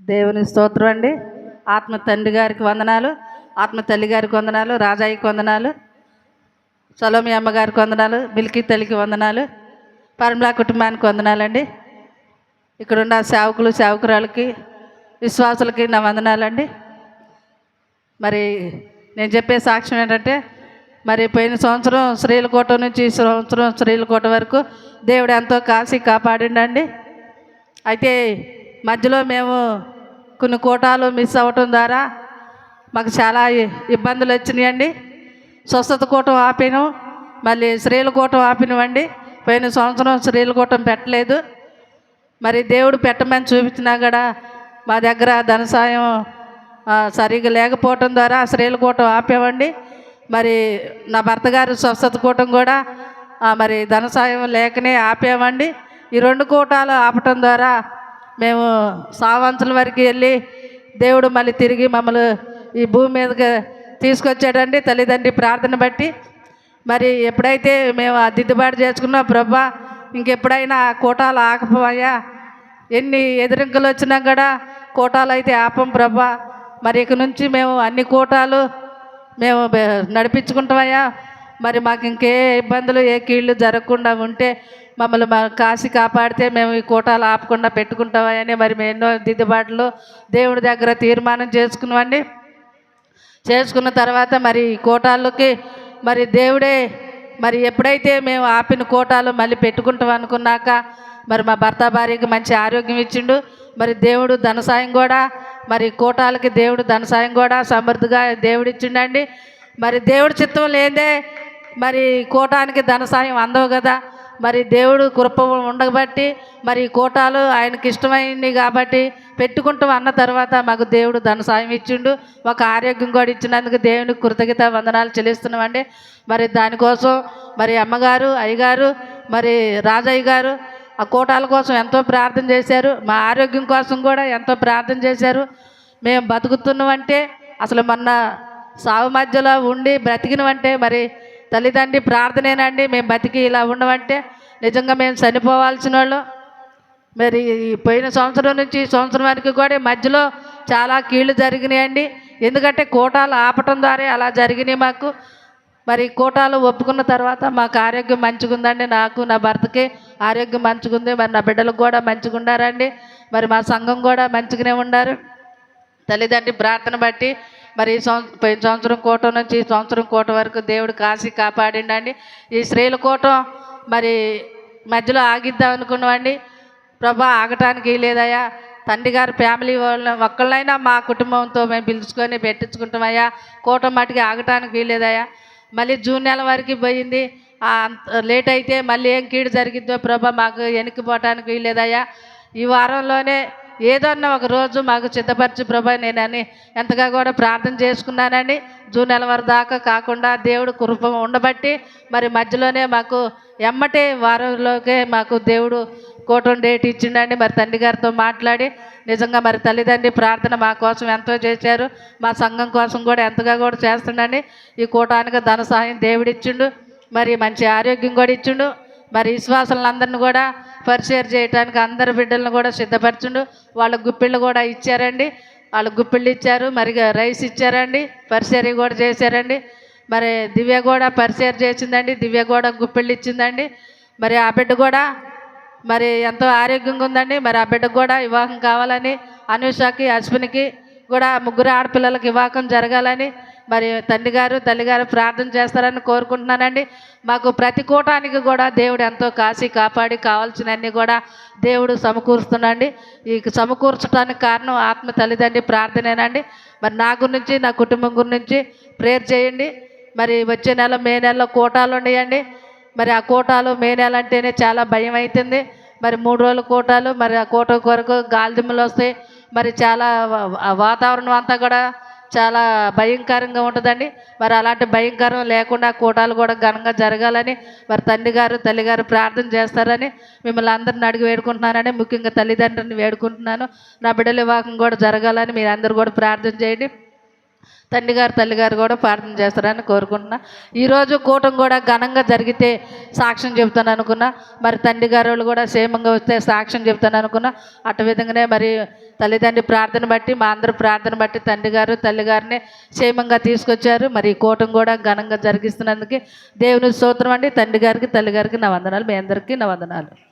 దేవుని స్తోత్రం అండి. ఆత్మ తండ్రి గారికి వందనాలు, ఆత్మ తల్లి గారికి వందనాలు, రాజాయికి వందనాలు, సలోమి అమ్మగారికి వందనాలు, బిల్కి తల్లికి వందనాలు, పరిమళ కుటుంబానికి వందనాలండి. ఇక్కడున్న సేవకులు సేవకురాలకి విశ్వాసులకి నా వందనాలండి. మరి నేను చెప్పే సాక్ష్యం ఏంటంటే, మరి పోయిన సంవత్సరం శ్రీలకోట నుంచి ఈ సంవత్సరం శ్రీలకోట వరకు దేవుడు ఎంతో కాసి కాపాడిండండి. అయితే మధ్యలో మేము కొన్ని కోటాలు మిస్ అవ్వటం ద్వారా మాకు చాలా ఇబ్బందులు వచ్చినాయండి. స్వస్థత కూటం ఆపినాం, మళ్ళీ శ్రీలకోటం ఆపినవండి. పోయిన సంవత్సరం శ్రీలకోటం పెట్టలేదు. మరి దేవుడు పెట్టమని చూపించినా కూడా మా దగ్గర ధన సాయం సరిగ్గా లేకపోవటం ద్వారా శ్రీలకోటం ఆపేవండి. మరి నా భర్త గారు స్వస్థత కూటం కూడా మరి ధన సాయం లేకనే ఆపేమండి. ఈ రెండు కూటాలు ఆపటం ద్వారా మేము సావంతుల వరకు వెళ్ళి దేవుడు మళ్ళీ తిరిగి మమ్మల్ని ఈ భూమి మీదకి తీసుకొచ్చాడండి, తల్లిదండ్రి ప్రార్థన బట్టి. మరి ఎప్పుడైతే మేము ఆ దిద్దుబాటు చేసుకున్నాం, ప్రభా ఇంకెప్పుడైనా కోటాలు ఆకపోయా, ఎన్ని ఎదురింకలు వచ్చినా కూడా కోటాలు అయితే ఆపం ప్రభా. మరి ఇక నుంచి మేము అన్ని కోటాలు మేము నడిపించుకుంటామయ్యా. మరి మాకు ఇంకే ఇబ్బందులు ఏ కీళ్ళు జరగకుండా ఉంటే మమ్మల్ని కాసి కాపాడితే మేము ఈ కోటాలు ఆపకుండా పెట్టుకుంటామని మరి మేము ఎన్నో దిద్దుబాట్లు దేవుడి దగ్గర తీర్మానం చేసుకున్నామండి. చేసుకున్న తర్వాత మరి కోటాలకి మరి దేవుడే మరి ఎప్పుడైతే మేము ఆపిన కోటాలు మళ్ళీ పెట్టుకుంటాం అనుకున్నాక మరి మా భర్త భార్యకి మంచి ఆరోగ్యం ఇచ్చిండు. మరి దేవుడు ధన సాయం కూడా మరి కోటాలకి దేవుడు ధన సాయం కూడా సమృద్ధిగా దేవుడు ఇచ్చిండండి. మరి దేవుడి చిత్తం లేదే మరి కోటానికి ధన సాయం అందవు కదా. మరి దేవుడు కృప ఉండబట్టి మరి కోటాలు ఆయనకి ఇష్టమైనవి కాబట్టి పెట్టుకుంటాం అన్న తర్వాత మాకు దేవుడు ధన సాయం ఇచ్చిండు. ఒక ఆరోగ్యం కూడా ఇచ్చినందుకు దేవునికి కృతజ్ఞత వందనాలు చెల్లిస్తున్నామండి. మరి దానికోసం మరి అమ్మగారు అయ్యగారు మరి రాజయ్య గారు ఆ కోటాల కోసం ఎంతో ప్రార్థన చేశారు. మా ఆరోగ్యం కోసం కూడా ఎంతో ప్రార్థన చేశారు. మేము బతుకుతున్నామంటే అసలు మొన్న సాగు మధ్యలో ఉండి బ్రతికినవంటే మరి తల్లిదండ్రి ప్రార్థనేనండి. మేము బతికి ఇలా ఉండమంటే నిజంగా మేము చనిపోవాల్సిన వాళ్ళు. మరి పోయిన సంవత్సరం నుంచి ఈ సంవత్సరం వరకు కూడా మధ్యలో చాలా కీళ్ళు జరిగినాయండి. ఎందుకంటే కోటాలు ఆపటం ద్వారా అలా జరిగినాయి మాకు. మరి కోటాలు ఒప్పుకున్న తర్వాత మాకు ఆరోగ్యం మంచిగా ఉందండి. నాకు నా భర్తకి ఆరోగ్యం మంచిగా ఉంది. మరి నా బిడ్డలకు కూడా మంచిగా ఉండారండి. మరి మా సంఘం కూడా మంచిగానే ఉండారు. తల్లిదండ్రి ప్రార్థన బట్టి మరి పోయిన సంవత్సరం కోటం నుంచి ఈ సంవత్సరం కోట వరకు దేవుడు కాసి కాపాడిండండి. ఈ శ్రీలకోటం మరి మధ్యలో ఆగిద్దాం అనుకున్నామండి. ప్రభా ఆగటానికి లేదయ్యా, తండ్రి గారు ఫ్యామిలీ వాళ్ళ ఒక్కళ్ళైనా మా కుటుంబంతో మేము పిలుచుకొని పెట్టించుకుంటామయ్యా, కోటం మట్టుకి ఆగటానికి వీలేదయ్యా. మళ్ళీ జూన్ నెల వరకు పోయింది. లేట్ అయితే మళ్ళీ ఏం కీడు జరిగిద్దో ప్రభా మాకు వెనక్కిపోవటానికి వీలేదయ్యా. ఈ వారంలోనే ఏదన్నా ఒక రోజు మాకు సిద్ధపరిచి ప్రభా నేనని ఎంతగా కూడా ప్రార్థన చేసుకున్నానండి. జూన్ నెల వరకు దాకా కాకుండా దేవుడు కృప ఉండబట్టి మరి మధ్యలోనే మాకు ఎమ్మటే వారంలోకే మాకు దేవుడు కోటం డేట్ ఇచ్చిండండి. మరి తండ్రి గారితో మాట్లాడి నిజంగా మరి తల్లిదండ్రి ప్రార్థన మా కోసం ఎంతో చేశారు. మా సంఘం కోసం కూడా ఎంతగా కూడా చేస్తుండండి. ఈ కోటానికి ధన సహాయం దేవుడు ఇచ్చిండు. మరి మంచి ఆరోగ్యం కూడా ఇచ్చిండు. మరి విశ్వాసులందరిని కూడా పరిచయం చేయడానికి అందరి బిడ్డలను కూడా సిద్ధపరచుండు. వాళ్ళ గుప్పిళ్ళు కూడా ఇచ్చారండి. వాళ్ళు గుప్పిళ్ళు ఇచ్చారు, మరి రైస్ ఇచ్చారండి, పరిచర్య కూడా చేశారండి. మరి దివ్య కూడా పరిచయం చేసిందండి. దివ్య కూడా గుప్పిళ్ళు ఇచ్చిందండి. మరి ఆ బిడ్డ కూడా మరి ఎంతో ఆరోగ్యంగా ఉందండి. మరి ఆ బిడ్డకు కూడా వివాహం కావాలని, అనుషకి అశ్వినికి కూడా ముగ్గురు ఆడపిల్లలకు వివాహం జరగాలని మరి తండ్రి గారు తల్లిగారు ప్రార్థన చేస్తారని కోరుకుంటున్నానండి. మాకు ప్రతి కూటానికి కూడా దేవుడు ఎంతో కాసి కాపాడి కావాల్సినవన్నీ కూడా దేవుడు సమకూరుస్తున్నాండి. ఈ సమకూర్చడానికి కారణం ఆత్మ తల్లిదండ్రి ప్రార్థనేనండి. మరి నా గురించి నా కుటుంబం గురించి ప్రేయర్ చేయండి. మరి వచ్చే నెల మే నెలలో కోటాలు ఉన్నాయండి. మరి ఆ కోటాలు మే నెల అంటేనే చాలా భయం అవుతుంది. మరి 3 రోజుల కోటాలు, మరి ఆ కోట కొరకు గాలిదుమ్మలు వస్తాయి. మరి చాలా వాతావరణం అంతా కూడా చాలా భయంకరంగా ఉంటుందండి. మరి అలాంటి భయంకరం లేకుండా కోటాలు కూడా ఘనంగా జరగాలని మరి తండ్రి గారు తల్లిగారు ప్రార్థన చేస్తారని మిమ్మల్ని అందరిని అడిగి వేడుకుంటున్నానని, ముఖ్యంగా తల్లిదండ్రులని వేడుకుంటున్నాను. నా బిడ్డల వివాహం కూడా జరగాలని మీరు అందరూ కూడా ప్రార్థన చేయండి. తండ్రి గారు తల్లి గారు కూడా ప్రార్థన చేస్తారని కోరుకుంటున్నా. ఈరోజు కూటం కూడా ఘనంగా జరిగితే సాక్ష్యం చెబుతాను అనుకున్నా. మరి తండ్రి గారు వాళ్ళు కూడా క్షేమంగా వస్తే సాక్ష్యం చెబుతాను అనుకున్నా. అటు విధంగానే మరి తల్లిదండ్రి ప్రార్థన బట్టి, మా అందరి ప్రార్థన బట్టి తండ్రి గారు తల్లి గారిని క్షేమంగా తీసుకొచ్చారు. మరి ఈ కూటం కూడా ఘనంగా జరిగిస్తున్నందుకు దేవుని స్తోత్రం అండి. తండ్రి గారికి తల్లి గారికి నా వందనాలు. మీ అందరికీ నా వందనాలు.